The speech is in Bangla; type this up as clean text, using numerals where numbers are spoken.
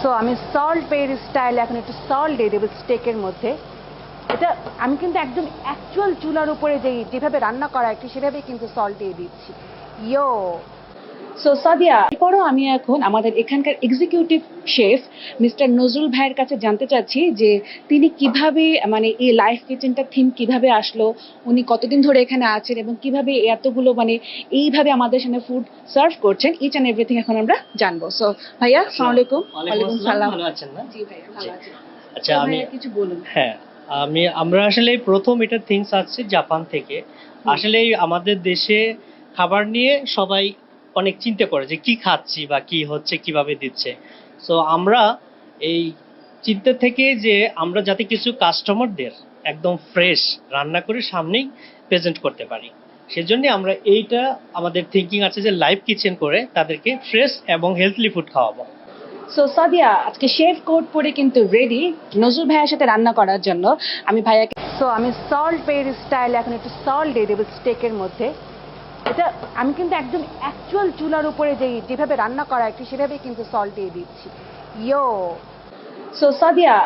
সো আমি সল্ট পেরি স্টাইলে এখন একটু সল্ট দিয়ে দেবো স্টেকের মধ্যে। এটা আমি কিন্তু একদম অ্যাকচুয়াল চুলার উপরে যেভাবে রান্না করা একটু সেভাবেই কিন্তু সল্ট দিয়ে দিচ্ছি। ইয়ো সো সাদিয়া, এরপরও আমি এখন আমাদের এখানকার এক্সিকিউটিভ শেফ মিস্টার নজরুল ভাইয়ের কাছে জানতে চাচ্ছি যে তিনি কিভাবে মানে এই লাইফ কিচেনটা থিম কিভাবে আসলো, উনি কতদিন ধরে এখানে আছেন এবং কিভাবে এতগুলো মানে এইভাবে আমাদের সামনে ফুড সার্ভ করছেন, ইচ অ্যান্ড এভরিথিং এখন আমরা জানবো। সো ভাইয়া, আসসালামু আলাইকুম। ওয়ালাইকুম সালাম, ভালো আছেন না? জি ভাইয়া, ভালো আছি। আচ্ছা, আমি কিছু বলুন। হ্যাঁ, আমরা আসলে প্রথম এটা থিংস আসছে জাপান থেকে। আসলে আমাদের দেশে খাবার নিয়ে সবাই অনেক চিন্তা করে যে কি খাচ্ছি বা কি হচ্ছে, কিভাবে দিচ্ছে। সো আমরা এই চিন্তা থেকে যে আমরা যাতে কিছু কাস্টমারদের একদম ফ্রেশ রান্না করে সামনেই প্রেজেন্ট করতে পারি, সেজন্য আমরা এইটা আমাদের থিঙ্কিং আছে যে লাইভ কিচেন করে তাদেরকে ফ্রেশ এবং হেলথলি ফুড খাওয়াবো। সো সাদিয়া আজকে শেফ কোট পরে কিন্তু রেডি নজরুল ভাইয়ের সাথে রান্না করার জন্য। আমি ভাইয়াকে আমি সল্ট পেরি স্টাইলে এখন একটু সল্ট দিয়ে দেবো স্টেকের মধ্যে। এটা আমি কিন্তু একদম অ্যাকচুয়াল চুলার উপরে যেভাবে রান্না করা একটু সেভাবেই কিন্তু সল্ট দিয়ে দিচ্ছি। ইয়ো সো সাদিয়া,